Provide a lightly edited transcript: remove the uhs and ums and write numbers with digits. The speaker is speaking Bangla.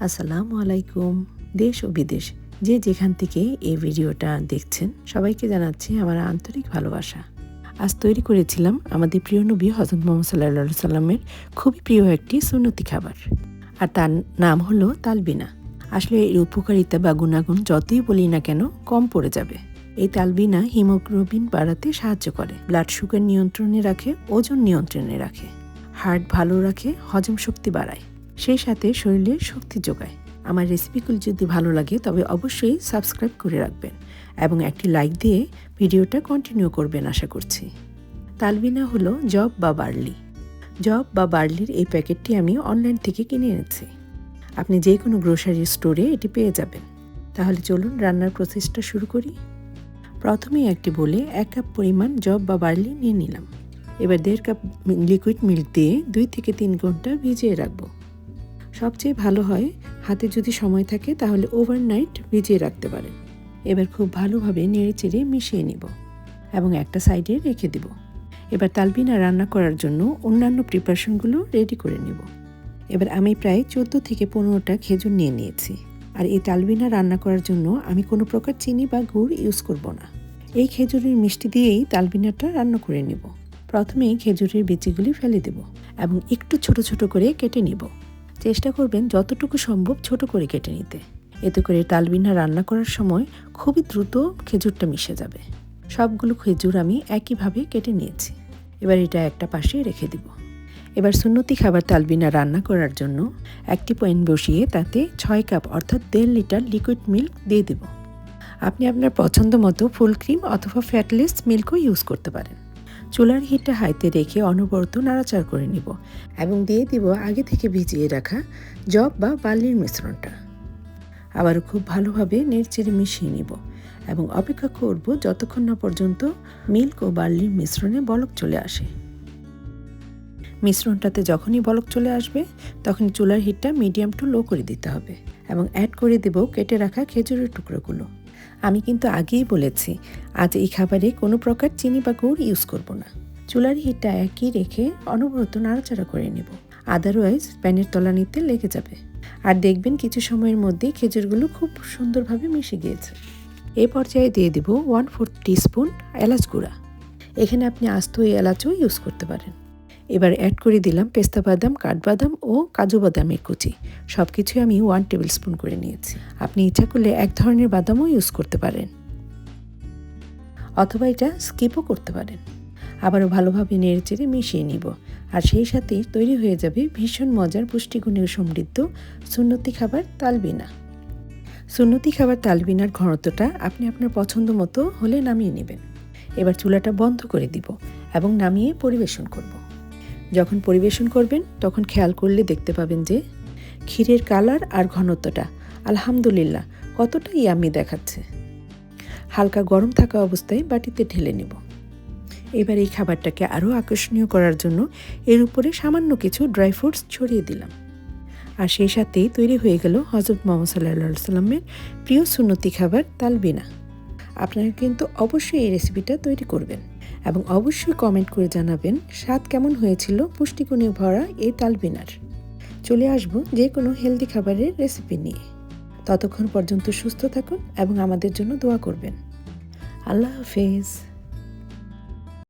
আসসালামু আলাইকুম। দেশ ও বিদেশ যে যেখান থেকে এই ভিডিওটা দেখছেন সবাইকে জানাচ্ছি আমার আন্তরিক ভালোবাসা। আজ তৈরি করেছিলাম আমাদের প্রিয় নবী হযরত মুহাম্মদ সাল্লাল্লাহু আলাইহি সাল্লামের খুবই প্রিয় একটি সুন্নতি খাবার, আর তার নাম হলো তালবিনা। আসলে এর উপকারিতা বা গুণাগুণ যতই বলি না কেন কম পড়ে যাবে। এই তালবিনা হিমোগ্লোবিন বাড়াতে সাহায্য করে, ব্লাড সুগার নিয়ন্ত্রণে রাখে, ওজন নিয়ন্ত্রণে রাখে, হার্ট ভালো রাখে, হজম শক্তি বাড়ায়, সেই সাথে শরীরে শক্তি যোগায়। আমার রেসিপিগুলো যদি ভালো লাগে তবে অবশ্যই সাবস্ক্রাইব করে রাখবেন এবং একটি লাইক দিয়ে ভিডিওটা কন্টিনিউ করবেন আশা করছি। তালবিনা হলো জব বা বার্লি। জব বা বার্লির এই প্যাকেটটি আমি অনলাইন থেকে কিনে এনেছি। আপনি যে কোনো গ্রোসারি স্টোরে এটি পেয়ে যাবেন। তাহলে চলুন রান্নার প্রসেসটা শুরু করি। প্রথমেই একটি বলে 1 কাপ পরিমাণ জব বা বার্লি নিয়ে নিলাম। এবার 1.5 কাপ লিকুইড মিল্ক দিয়ে 2 থেকে 3 ঘন্টা ভিজিয়ে রাখবো। সবচেয়ে ভালো হয় হাতে যদি সময় থাকে তাহলে ওভারনাইট ভিজিয়ে রাখতে পারেন। এবার খুব ভালোভাবে নেড়েচেড়ে মিশিয়ে নিব এবং একটা সাইডে রেখে দিব। এবার তালবিনা রান্না করার জন্য অন্যান্য প্রিপারেশনগুলো রেডি করে নিব। এবার আমি প্রায় 14 থেকে 15টা খেজুর নিয়ে নিয়েছি। আর এই তালবিনা রান্না করার জন্য আমি কোনো প্রকার চিনি বা গুড় ইউজ করব না। এই খেজুরের মিষ্টি দিয়েই তালবিনাটা রান্না করে নিব। প্রথমেই খেজুরের বিচিগুলি ফেলে দেব এবং একটু ছোট ছোট করে কেটে নিব। চেষ্টা করবেন যতটুকু সম্ভব ছোট করে কেটে নিতে। এতে করে তালবিনা রান্না করার সময় খুবই দ্রুত খেজুরটা মিশে যাবে। সবগুলো খেজুর আমি একইভাবে কেটে নিয়েছি। এবার এটা একটা পাশে রেখে দিব। এবার সুন্নতি খাবার তালবিনা রান্না করার জন্য একটি প্যান বসিয়ে তাতে 6 কাপ অর্থাৎ 1.5 লিটার লিকুইড মিল্ক দিয়ে দেব। আপনি আপনার পছন্দ মতো ফুল ক্রিম অথবা ফ্যাটলেস মিল্কও ইউজ করতে পারেন। চুলার হিটটা হাইতে রেখে অনবরত নাড়াচাড়া করে নিব এবং দিয়ে দিব আগে থেকে ভিজিয়ে রাখা জব বা বার্লির মিশ্রণটা। আবারও খুব ভালোভাবে নেড়েচেড়ে মিশিয়ে নিব এবং অপেক্ষা করব যতক্ষণ না পর্যন্ত মিল্ক ও বার্লির মিশ্রণে বলক চলে আসে। মিশ্রণটাতে যখনই বলক চলে আসবে তখনই চুলার হিটটা মিডিয়াম টু লো করে দিতে হবে এবং অ্যাড করে দেব কেটে রাখা খেজুরের টুকরোগুলো। আমি কিন্তু আগেই বলেছি আজ এই খাবারে কোনো প্রকার চিনি বা গুড় ইউজ করব না। চুলার হিটটা একই রেখে অনবরত নাড়াচাড়া করে নেব, আদারওয়াইজ প্যানের তলানিতে লেগে যাবে। আর দেখবেন কিছু সময়ের মধ্যেই খেজুরগুলো খুব সুন্দরভাবে মিশে গিয়েছে। এই পর্যায়ে দিয়ে দেব 1/4 টিস্পুন এলাচ গুঁড়া। এখানে আপনি আস্ত এলাচও ইউজ করতে পারেন। এবার অ্যাড করে দিলাম পেস্তা বাদাম, কাঠবাদাম ও কাজু বাদামের কুচি। সব কিছুই আমি 1 টেবিল স্পুন করে নিয়েছি। আপনি ইচ্ছা করলে এক ধরনের বাদামও ইউজ করতে পারেন অথবা এটা স্কিপও করতে পারেন। আবারও ভালোভাবে নেড়েচেড়ে মিশিয়ে নিব। আর সেই সাথেই তৈরি হয়ে যাবে ভীষণ মজার পুষ্টিগুণে সমৃদ্ধ সুন্নতি খাবার তালবিনা। সুন্নতি খাবার তালবিনার ঘনত্বটা আপনি আপনার পছন্দ মতো হলে নামিয়ে নেবেন। এবার চুলাটা বন্ধ করে দিব এবং নামিয়ে পরিবেশন করব। যখন পরিবেশন করবেন তখন খেয়াল করলে দেখতে পাবেন যে ক্ষীরের কালার আর ঘনত্বটা আলহামদুলিল্লাহ কতটা ইয়াম্মি দেখাচ্ছে। হালকা গরম থাকা অবস্থায় বাটিতে ঢেলে নেব। এবার এই খাবারটাকে আরও আকর্ষণীয় করার জন্য এর উপরে সামান্য কিছু ড্রাই ফ্রুটস ছড়িয়ে দিলাম। আর সেই সাথেই তৈরি হয়ে গেল হযরত মুহাম্মদ সাল্লাল্লাহু আলাইহি সাল্লামের প্রিয় সুন্নতি খাবার তালবিনা। আপনারা কিন্তু অবশ্যই এই রেসিপিটা তৈরি করবেন এবং অবশ্যই কমেন্ট করে জানাবেন স্বাদ কেমন হয়েছিল পুষ্টিগুণে ভরা এই তালবিনার। চলে আসবো যে কোনো হেলদি খাবারের রেসিপি নিয়ে। ততক্ষণ পর্যন্ত সুস্থ থাকুন এবং আমাদের জন্য দোয়া করবেন। আল্লাহ হাফেজ।